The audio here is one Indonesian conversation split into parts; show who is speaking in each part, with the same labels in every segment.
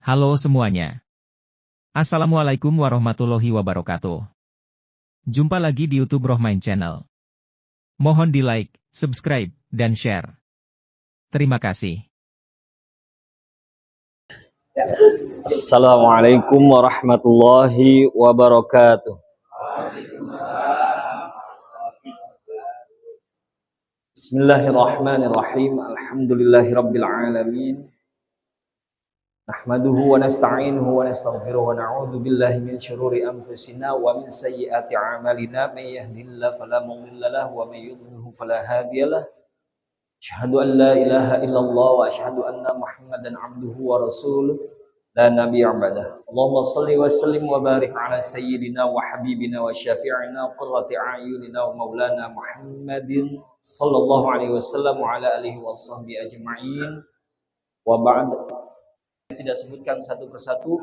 Speaker 1: Halo semuanya. Assalamualaikum warahmatullahi wabarakatuh. Jumpa lagi di YouTube Rohmain Channel. Mohon di like, subscribe, dan share. Terima kasih.
Speaker 2: Assalamualaikum warahmatullahi wabarakatuh. Bismillahirrahmanirrahim. Alhamdulillahirabbil alamin. Nahmaduhu wa nasta'inuhu wa nastaghfiruhu wa na'udzu billahi min syururi anfusina wa min sayyiati a'malina. May yahdihillahu fala mudilla lahu wa may yudlilhu fala hadiyalah. Asyhadu an la ilaha illallah wa asyhadu anna Muhammadan 'abduhu wa rasuluh. La nabiyya ba'dah. Allahumma shalli wa sallim wa barik ala sayyidina wa habibina wa syafi'ina wa qurrati a'yunina wa maulana Muhammadin sallallahu alaihi wasallam wa ala alihi wa sahbihi ajma'in. Wa ba'd. Tidak sebutkan satu persatu,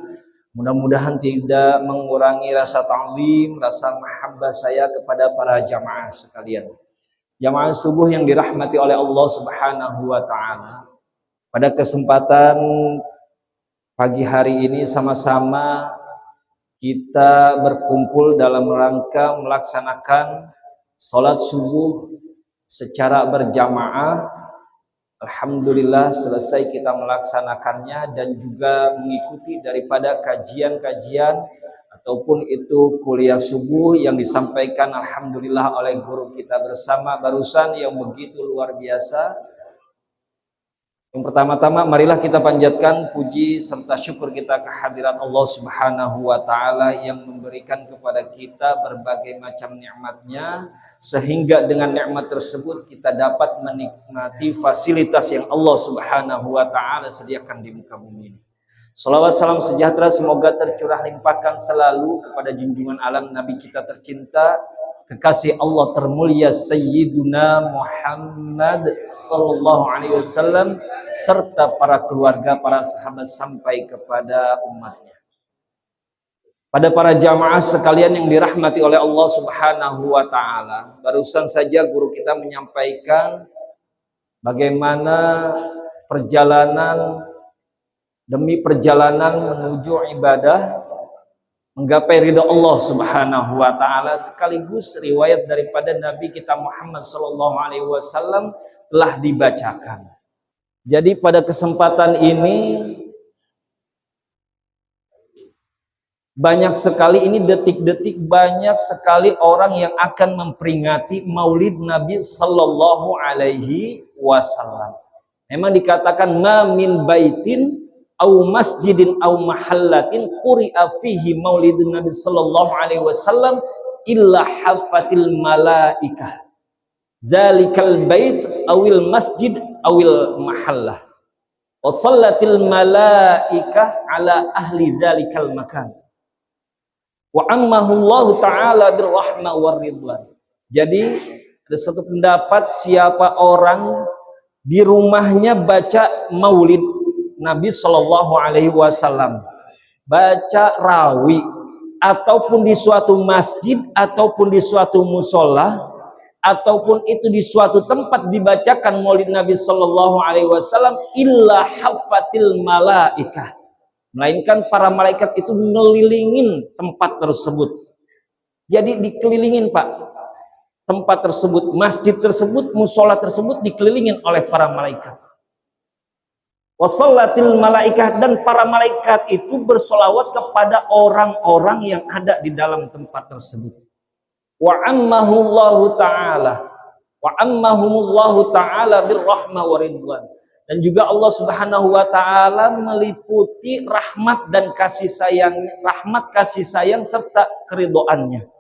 Speaker 2: mudah-mudahan tidak mengurangi rasa ta'zim, rasa mahabbah saya kepada para jamaah sekalian. Jamaah subuh yang dirahmati oleh Allah Subhanahu wa taala. Pada kesempatan pagi hari ini sama-sama kita berkumpul dalam rangka melaksanakan salat subuh secara berjamaah. Alhamdulillah selesai kita melaksanakannya dan juga mengikuti daripada kajian-kajian ataupun itu kuliah subuh yang disampaikan alhamdulillah oleh guru kita bersama barusan yang begitu luar biasa. Yang pertama-tama marilah kita panjatkan puji serta syukur kita kehadirat Allah Subhanahu wa taala yang memberikan kepada kita berbagai macam nikmatnya sehingga dengan nikmat tersebut kita dapat menikmati fasilitas yang Allah Subhanahu wa taala sediakan di muka bumi ini. Salawat salam sejahtera semoga tercurah limpahkan selalu kepada junjungan alam Nabi kita tercinta, kekasih Allah termulia Sayyiduna Muhammad sallallahu alaihi wasallam serta para keluarga, para sahabat sampai kepada umatnya. Pada para jamaah sekalian yang dirahmati oleh Allah Subhanahu wa taala, barusan saja guru kita menyampaikan bagaimana perjalanan demi perjalanan menuju ibadah menggapai ridha Allah Subhanahu wa taala, sekaligus riwayat daripada Nabi kita Muhammad sallallahu alaihi wasallam telah dibacakan. Jadi pada kesempatan ini banyak sekali ini detik-detik banyak sekali orang yang akan memperingati Maulid Nabi sallallahu alaihi wasallam. Memang dikatakan ma min baitin au masjidin au mahallatin quri'a fihi maulidun nabi sallallahu alaihi wasallam illa hafatil malaikah dzalikal bait awil masjid awil mahallah wa sallatil malaikah ala ahli dzalikal makan wa ammahu Allah taala birrahma war ridwan. Jadi ada satu pendapat, siapa orang di rumahnya baca maulid Nabi Shallallahu Alaihi Wasallam, baca rawi, ataupun di suatu masjid, ataupun di suatu musola, ataupun itu di suatu tempat dibacakan maulid Nabi Shallallahu Alaihi Wasallam, illa hafatil malaikah, melainkan para malaikat itu ngelilingin tempat tersebut. Jadi dikelilingin Pak, tempat tersebut, masjid tersebut, musola tersebut dikelilingin oleh para malaikat. Wasallatil malaikah, dan para malaikat itu bersolawat kepada orang-orang yang ada di dalam tempat tersebut. Wa ammahullahu ta'ala, wa ammahumullahu ta'ala birrahma wa ridwan. Dan juga Allah Subhanahu wa taala meliputi rahmat dan kasih sayang, rahmat kasih sayang serta keridhoannya.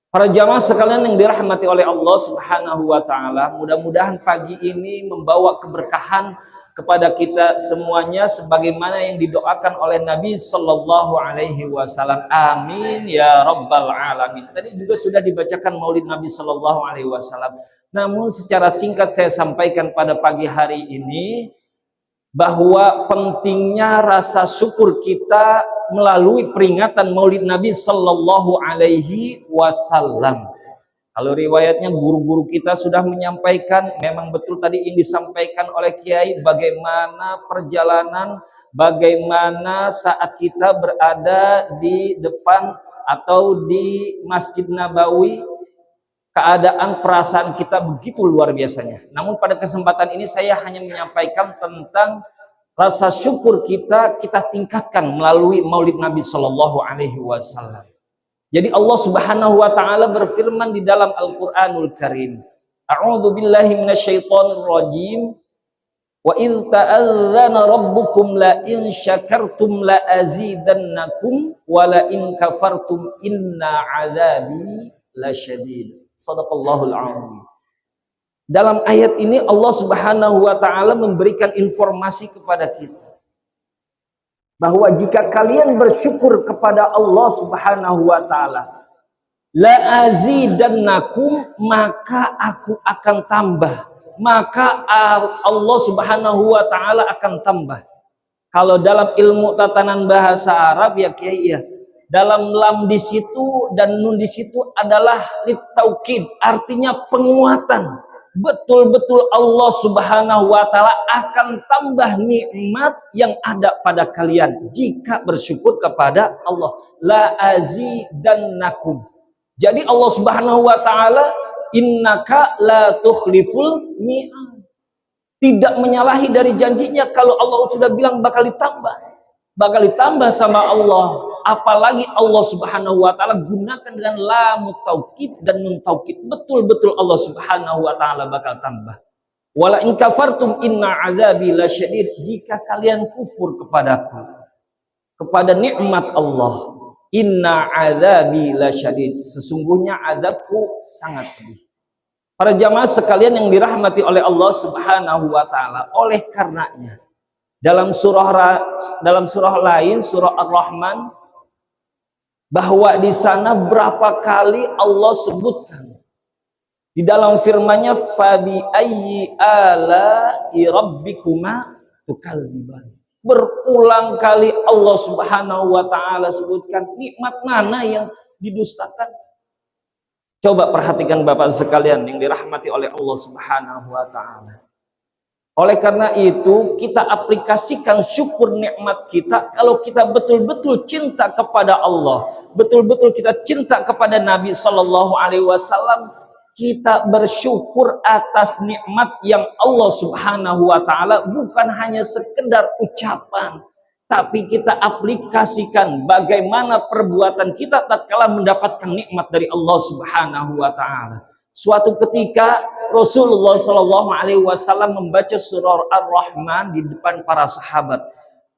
Speaker 2: Para jamaah sekalian yang dirahmati oleh Allah Subhanahu wa taala, mudah-mudahan pagi ini membawa keberkahan kepada kita semuanya sebagaimana yang didoakan oleh Nabi sallallahu alaihi wasallam. Amin ya rabbal alamin. Tadi juga sudah dibacakan Maulid Nabi sallallahu alaihi wasallam. Namun secara singkat saya sampaikan pada pagi hari ini bahwa pentingnya rasa syukur kita melalui peringatan Maulid Nabi sallallahu alaihi wasallam. Kalau riwayatnya guru-guru kita sudah menyampaikan, memang betul tadi yang disampaikan oleh Kiai, bagaimana perjalanan, bagaimana saat kita berada di depan atau di Masjid Nabawi, keadaan perasaan kita begitu luar biasanya. Namun pada kesempatan ini saya hanya menyampaikan tentang rasa syukur kita tingkatkan melalui Maulid Nabi Shallallahu Alaihi Wasallam. Jadi Allah Subhanahu wa taala berfirman di dalam Al-Qur'anul Karim, A'udzu billahi minasyaitonir rajim. Wa idz ta'adzana rabbukum la in syakartum la azidannakum wa la in kafartum inna 'adzabi lasyadid. Shadaqallahul 'azim. Dalam ayat ini Allah Subhanahu wa taala memberikan informasi kepada kita bahwa jika kalian bersyukur kepada Allah Subhanahu wa taala, la azidannakum, maka aku akan tambah, maka Allah Subhanahu wa taala akan tambah. Kalau dalam ilmu tatanan bahasa Arab ya Kiai ya, dalam lam di situ dan nun di situ adalah litaukid, artinya penguatan. Betul-betul Allah Subhanahu wa taala akan tambah nikmat yang ada pada kalian jika bersyukur kepada Allah. La azidannakum. Jadi Allah Subhanahu wa taala, innaka la tukhliful mi'ad. Tidak menyalahi dari janjinya. Kalau Allah sudah bilang bakal ditambah sama Allah. Apalagi Allah Subhanahu wa taala gunakan dengan lam taukid dan nun taukid. Betul-betul Allah Subhanahu wa taala bakal tambah. Wala in kafartum inna adzabi lasyadid. Jika kalian kufur kepadaku, kepada nikmat Allah, inna adzabi lasyadid, sesungguhnya azabku sangat pedih. Para jamaah sekalian yang dirahmati oleh Allah Subhanahu wa taala, oleh karenanya dalam surah lain, surah Ar-Rahman, bahwa di sana berapa kali Allah sebutkan di dalam firman-Nya, fabi ayyi ala'i rabbikuma tukadziban. Berulang kali Allah Subhanahu wa taala sebutkan nikmat mana yang didustakan. Coba perhatikan Bapak sekalian yang dirahmati oleh Allah Subhanahu wa taala. Oleh karena itu, kita aplikasikan syukur nikmat kita. Kalau kita betul-betul cinta kepada Allah, betul-betul kita cinta kepada Nabi Shallallahu Alaihi Wasallam, kita bersyukur atas nikmat yang Allah Subhanahu Wa Taala, bukan hanya sekedar ucapan, tapi kita aplikasikan bagaimana perbuatan kita tatkala mendapatkan nikmat dari Allah Subhanahu Wa Taala. Suatu ketika Rasulullah Shallallahu Alaihi Wasallam membaca surah Ar-Rahman di depan para sahabat.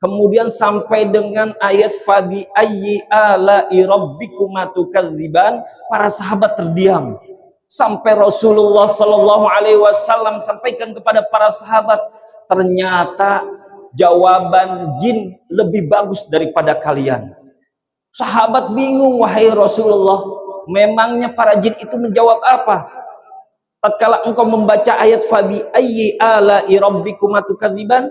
Speaker 2: Kemudian sampai dengan ayat fabi ayyi ala'i rabbikuma tukadziban, para sahabat terdiam. Sampai Rasulullah Shallallahu Alaihi Wasallam sampaikan kepada para sahabat, ternyata jawaban jin lebih bagus daripada kalian. Sahabat bingung, wahai Rasulullah, memangnya para jin itu menjawab apa? Tatkala engkau membaca ayat fabi ayyi ala'i rabbikuma tukadziban,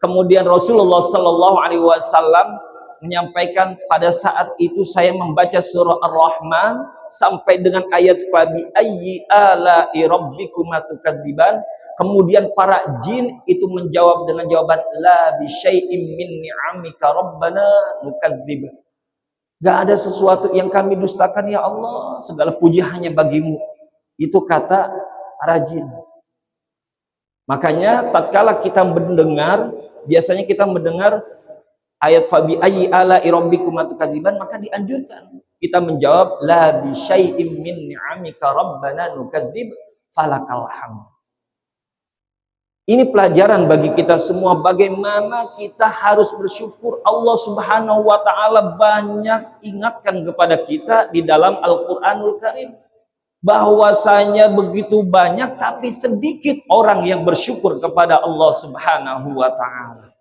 Speaker 2: kemudian Rasulullah Shallallahu Alaihi Wasallam menyampaikan, pada saat itu saya membaca surah Ar-Rahman sampai dengan ayat fabi ayyi ala'i rabbikuma tukadziban, kemudian para jin itu menjawab dengan jawaban la bi syai'im min ni'amika rabbana nukadzib. Gak ada sesuatu yang kami dustakan ya Allah, segala puji hanya bagimu. Itu kata para jin. Makanya tatkala kita mendengar, biasanya kita mendengar ayat fabi ayyi ala'i rabbikuma tukadziban, maka dianjurkan kita menjawab la bi syai'im min ni'amika rabbana nukadzib falakal hamd. Ini pelajaran bagi kita semua, bagaimana kita harus bersyukur. Allah Subhanahu wa taala banyak ingatkan kepada kita di dalam Al-Qur'anul Karim bahwasanya begitu banyak tapi sedikit orang yang bersyukur kepada Allah Subhanahu wa taala.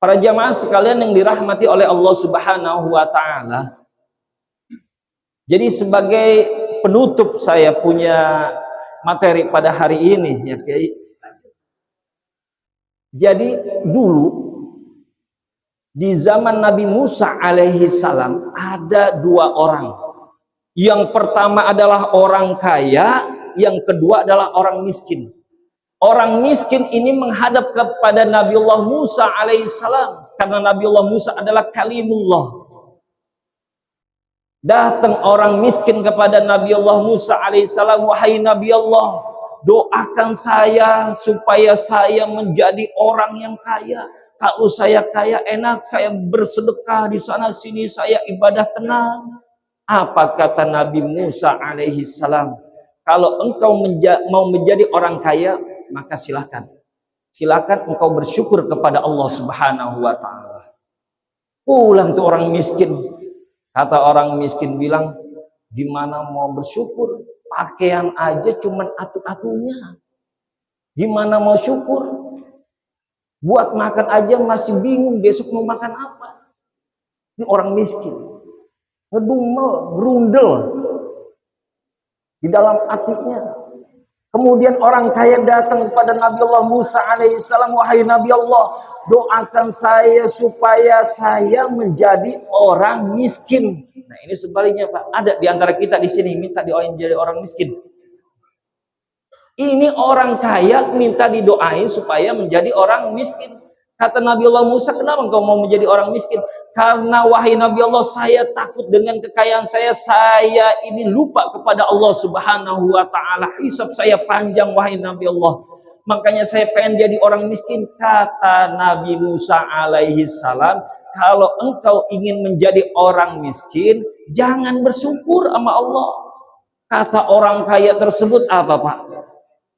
Speaker 2: Para jamaah sekalian yang dirahmati oleh Allah Subhanahu wa taala. Jadi sebagai penutup saya punya materi pada hari ini ya Kiai. Jadi dulu di zaman Nabi Musa alaihi salam ada dua orang Yang pertama adalah orang kaya, yang kedua adalah orang miskin. Orang miskin ini menghadap kepada Nabiullah Musa alaihissalam, karena Nabiullah Musa adalah kalimullah. Datang orang miskin kepada Nabiullah Musa alaihissalam, wahai Nabi Allah, doakan saya supaya saya menjadi orang yang kaya. Kalau saya kaya enak, saya bersedekah di sana sini, saya ibadah tenang. Apa kata Nabi Musa alaihi salam? Kalau engkau mau menjadi orang kaya, maka silakan. Silakan engkau bersyukur kepada Allah Subhanahu wa taala. Pulang tuh orang miskin. Kata orang miskin bilang, gimana mau bersyukur? Pakaian aja cuman atu-atunya. Gimana mau syukur? Buat makan aja masih bingung besok mau makan apa. Ini orang miskin. Ngedumel, berundel di dalam hatinya. Kemudian orang kaya datang kepada Nabi Allah Musa alaihissalam, wahai Nabi Allah, doakan saya supaya saya menjadi orang miskin. Nah ini sebaliknya Pak, ada di antara kita di sini minta didoain jadi orang miskin. Ini orang kaya minta didoain supaya menjadi orang miskin. Kata Nabi Allah Musa, kenapa engkau mau menjadi orang miskin? Karena wahai Nabi Allah, saya takut dengan kekayaan saya ini lupa kepada Allah Subhanahu wa taala. Hisab saya panjang wahai Nabi Allah. Makanya saya pengen jadi orang miskin. Kata Nabi Musa alaihi salam, kalau engkau ingin menjadi orang miskin, jangan bersyukur sama Allah. Kata orang kaya tersebut apa Pak?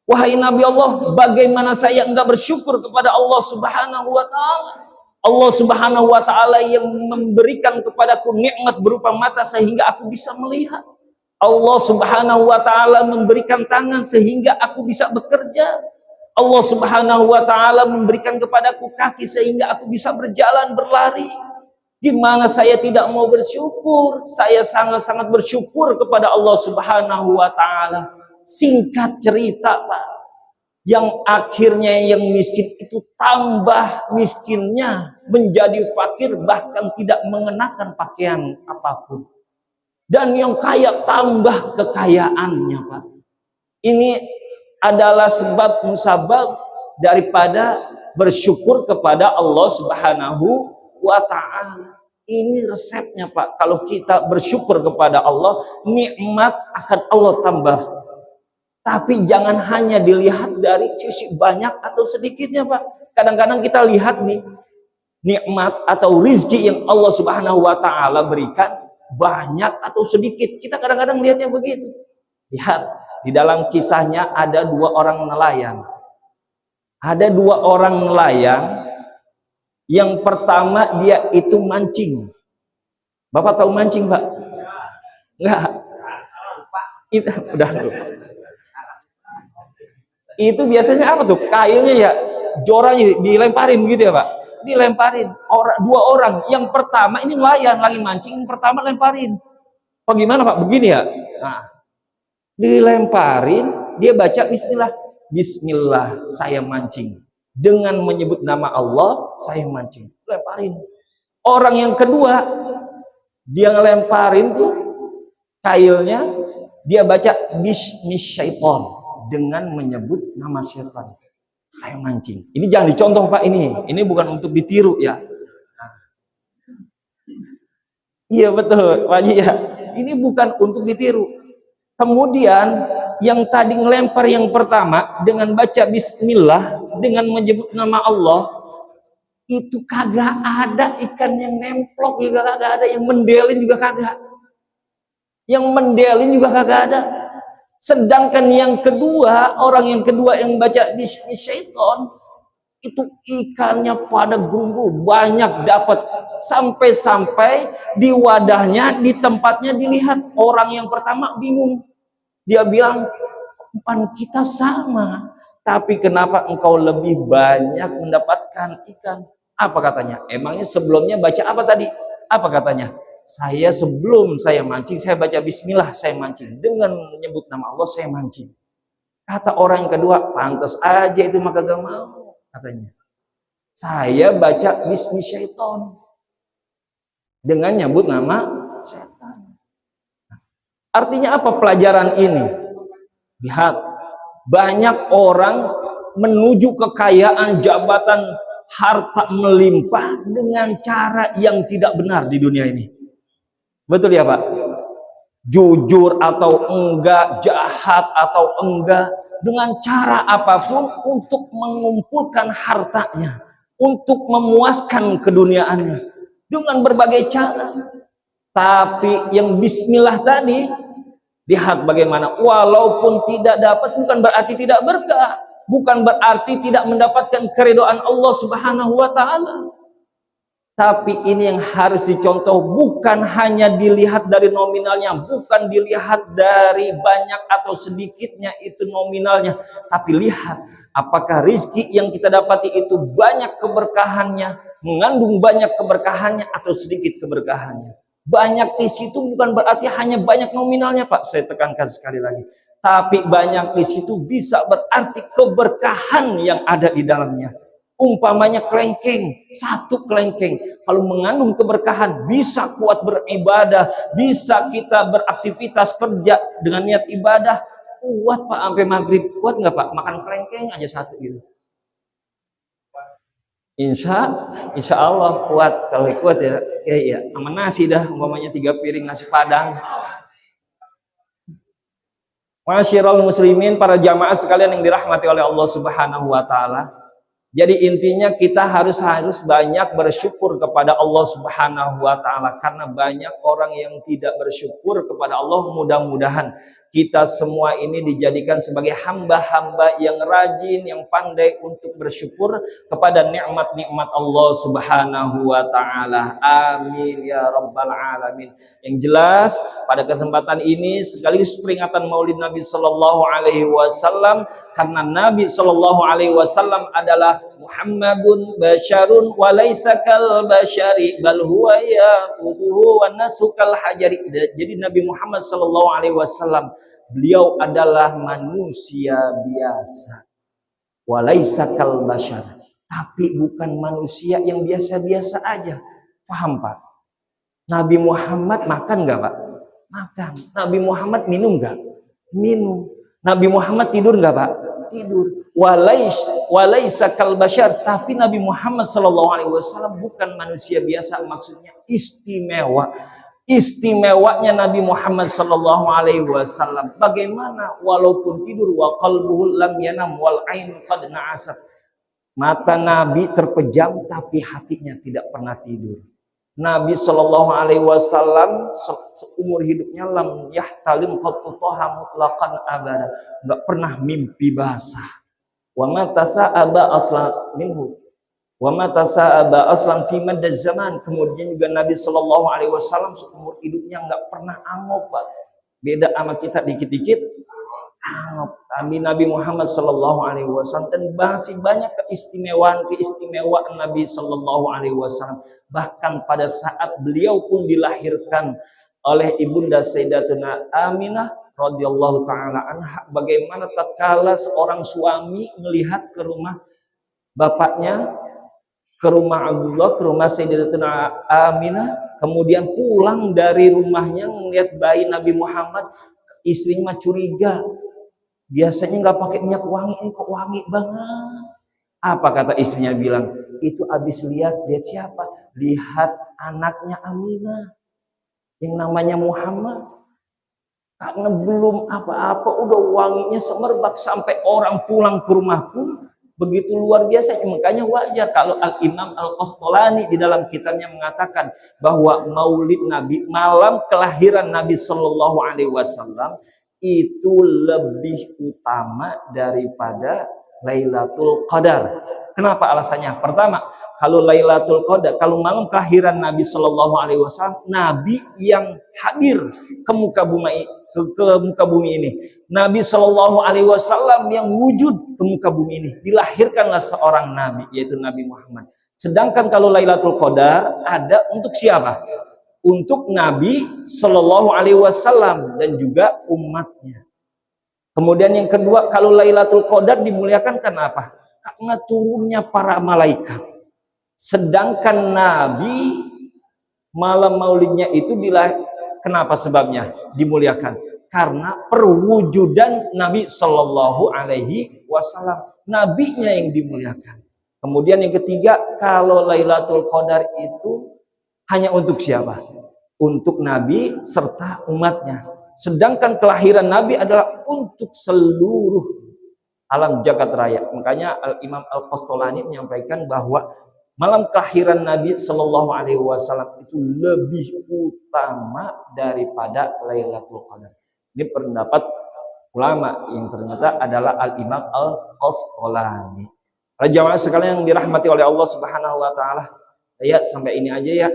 Speaker 2: Wahai Nabi Allah, bagaimana saya enggak bersyukur kepada Allah Subhanahu wa taala? Allah Subhanahu wa taala yang memberikan kepadaku nikmat berupa mata sehingga aku bisa melihat. Allah Subhanahu wa taala memberikan tangan sehingga aku bisa bekerja. Allah Subhanahu wa taala memberikan kepadaku kaki sehingga aku bisa berjalan, berlari. Gimana saya tidak mau bersyukur? Saya sangat-sangat bersyukur kepada Allah Subhanahu wa taala. Singkat cerita Pak, yang akhirnya yang miskin itu tambah miskinnya, menjadi fakir, bahkan tidak mengenakan pakaian apapun. Dan yang kaya tambah kekayaannya Pak. Ini adalah sebab musabab daripada bersyukur kepada Allah Subhanahu wa ta'ala. Ini resepnya Pak. Kalau kita bersyukur kepada Allah, nikmat akan Allah tambah. Tapi jangan hanya dilihat dari sisi banyak atau sedikitnya Pak. Kadang-kadang kita lihat nih, nikmat atau rizki yang Allah Subhanahu wa ta'ala berikan, banyak atau sedikit. Kita kadang-kadang lihatnya begitu. Lihat, di dalam kisahnya ada dua orang nelayan. Ada dua orang nelayan. Yang pertama dia itu mancing. Bapak tahu mancing Pak? Enggak. Itu udah lupa. Itu biasanya apa tuh? Kailnya ya, joranya dilemparin gitu ya Pak? Dilemparin. Dua orang. Yang pertama ini nelayan lagi mancing. Yang pertama lemparin. Bagaimana Pak? Begini ya. Nah, dilemparin. Dia baca Bismillah. Bismillah saya mancing. Dengan menyebut nama Allah saya mancing. Lemparin. Orang yang kedua, dia ngelemparin tuh kailnya. Dia baca Bismillahirrahmanirrahim. Dengan menyebut nama syaitan saya mancing. Ini jangan dicontoh Pak, ini bukan untuk ditiru ya. Iya betul Pak Haji ya, ini bukan untuk ditiru. Kemudian yang tadi ngelempar yang pertama dengan baca bismillah, dengan menyebut nama Allah, itu kagak ada ikan yang nemplok juga kagak ada, yang mendelin juga kagak, yang mendelin juga kagak ada. Sedangkan yang kedua, orang yang kedua yang baca syaiton, itu ikannya pada gerumbul, banyak dapat. Sampai-sampai di wadahnya, di tempatnya dilihat. Orang yang pertama bingung. Dia bilang, umpan kita sama. Tapi kenapa engkau lebih banyak mendapatkan ikan? Apa katanya? Emangnya sebelumnya baca apa tadi? Apa katanya? Saya sebelum saya mancing, saya baca bismillah, saya mancing. Dengan menyebut nama Allah, saya mancing. Kata orang yang kedua, pantas aja itu maka gak mau. Katanya, saya baca bismillahirrahmanirrahim. Dengan nyebut nama setan. Artinya apa pelajaran ini? Lihat, banyak orang menuju kekayaan, jabatan, harta melimpah dengan cara yang tidak benar di dunia ini. Betul ya Pak? Jujur atau enggak, jahat atau enggak, dengan cara apapun untuk mengumpulkan hartanya, untuk memuaskan keduniaannya, dengan berbagai cara. Tapi yang bismillah tadi, lihat bagaimana, walaupun tidak dapat bukan berarti tidak berkah, bukan berarti tidak mendapatkan keridhaan Allah Subhanahu wa taala. Tapi ini yang harus dicontoh, bukan hanya dilihat dari nominalnya, bukan dilihat dari banyak atau sedikitnya itu nominalnya, tapi lihat apakah rizki yang kita dapati itu banyak keberkahannya, mengandung banyak keberkahannya atau sedikit keberkahannya. Banyak di situ bukan berarti hanya banyak nominalnya Pak, saya tekankan sekali lagi. Tapi banyak di situ bisa berarti keberkahan yang ada di dalamnya. Umpamanya kelengkeng, satu kelengkeng kalau mengandung keberkahan, bisa kuat beribadah, bisa kita beraktivitas kerja dengan niat ibadah, kuat Pak sampai maghrib. Kuat nggak Pak makan kelengkeng aja satu gitu? Insya Allah kuat. Kalau kuat ya iya sama nasi dah, umpamanya 3 piring nasi padang. Masyiral muslimin, para jamaah sekalian yang dirahmati oleh Allah Subhanahu wa taala. Jadi intinya kita harus banyak bersyukur kepada Allah Subhanahu wa taala, karena banyak orang yang tidak bersyukur kepada Allah. Mudah-mudahan kita semua ini dijadikan sebagai hamba-hamba yang rajin, yang pandai untuk bersyukur kepada nikmat-nikmat Allah Subhanahu wa taala. Amin ya rabbal alamin. Yang jelas pada kesempatan ini sekaligus peringatan Maulid Nabi sallallahu alaihi wasallam, karena Nabi sallallahu alaihi wasallam adalah Muhammadun basyarun wa laisa kal basyari bal huwa yaquduhu wan nasukal hajari. Jadi Nabi Muhammad sallallahu alaihi wasallam, beliau adalah manusia biasa. Wa laisa kal basyar, tapi bukan manusia yang biasa-biasa aja. Paham Pak? Nabi Muhammad makan enggak Pak? Makan. Nabi Muhammad minum enggak? Minum. Nabi Muhammad tidur enggak Pak? Tidur. Walaisa kal basyar, tapi Nabi Muhammad sallallahu alaihi wasallam bukan manusia biasa, maksudnya istimewa. Istimewanya Nabi Muhammad sallallahu alaihi wasallam bagaimana? Walaupun tidur, wa qalbuhu lam yanam wal ain qad na'asat. Mata Nabi terpejam tapi hatinya tidak pernah tidur. Nabi sallallahu alaihi wasallam seumur hidupnya lam yahtalim qattu taha mutlaqan abada, enggak pernah mimpi basah. Wa ma tasa'aba aslan minhu wa ma tasa'aba aslan fi madda zaman. Kemudian juga Nabi sallallahu alaihi wasallam seumur hidupnya enggak pernah angop Pak. Beda sama kita dikit-dikit angop. Nabi Muhammad sallallahu alaihi wasallam, dan masih banyak keistimewaan Nabi sallallahu alaihi wasallam. Bahkan pada saat beliau pun dilahirkan oleh ibunda Sayyidatuna Aminah radhiyallahu taala anha, bagaimana tatkala seorang suami melihat ke rumah bapaknya, ke rumah Abdullah, ke rumah Sayyidatuna Aminah, kemudian pulang dari rumahnya melihat bayi Nabi Muhammad, istrinya curiga. Biasanya nggak pakai minyak wangi, ini kok wangi banget. Apa kata istrinya? Bilang, itu habis lihat siapa? Lihat anaknya Aminah yang namanya Muhammad. Karena belum apa-apa udah wanginya semerbak, sampai orang pulang ke rumah pun begitu luar biasa. Makanya wajar kalau Al-Imam Al-Qastolani di dalam kitabnya mengatakan bahwa Maulid Nabi, malam kelahiran Nabi Sallallahu Alaihi Wasallam, itu lebih utama daripada Lailatul Qadar. Kenapa alasannya? Pertama, kalau Lailatul Qadar, kalau malam kelahiran Nabi Sallallahu Alaihi Wasallam, Nabi yang hadir ke muka bumi ini, Nabi Sallallahu Alaihi Wasallam yang wujud ke muka bumi ini, dilahirkanlah seorang Nabi, yaitu Nabi Muhammad. Sedangkan kalau Lailatul Qadar ada untuk siapa? Untuk Nabi Sallallahu Alaihi Wasallam dan juga umatnya. Kemudian yang kedua, kalau Lailatul Qadar dimuliakan karena apa? Karena turunnya para malaikat. Sedangkan Nabi malam maulidnya itu kenapa sebabnya dimuliakan? karena perwujudan Nabi Shallallahu Alaihi Wasallam, nabinya yang dimuliakan. Kemudian yang ketiga, kalau Lailatul Qadar itu hanya untuk siapa? Untuk Nabi serta umatnya. Sedangkan kelahiran Nabi adalah untuk seluruh alam jagat raya. Makanya Imam Al-Qastolani menyampaikan bahwa malam kelahiran Nabi Shallallahu Alaihi Wasallam itu lebih utama daripada Lailatul Qadar. Ini pendapat ulama yang ternyata adalah Al-Imam Al-Qastolani. Para jamaah sekalian yang dirahmati oleh Allah Subhanahu Wa Taala, ya sampai ini aja ya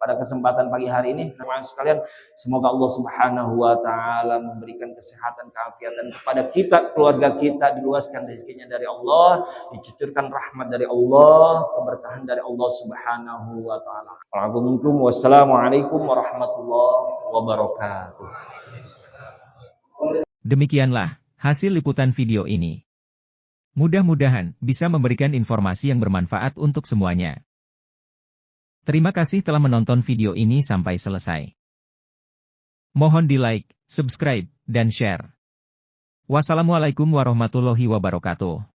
Speaker 2: pada kesempatan pagi hari ini. Jamaah sekalian, semoga Allah Subhanahu Wa Taala memberikan kesehatan, keafiatan kepada kita, keluarga kita, diluaskan rezekinya dari Allah, dicucurkan rahmat dari Allah, keberkahan dari Allah Subhanahu Wa Taala. Wassalamualaikum warahmatullahi wabarakatuh.
Speaker 1: Demikianlah hasil liputan video ini. Mudah-mudahan bisa memberikan informasi yang bermanfaat untuk semuanya. Terima kasih telah menonton video ini sampai selesai. Mohon di-like, subscribe, dan share. Wassalamualaikum warahmatullahi wabarakatuh.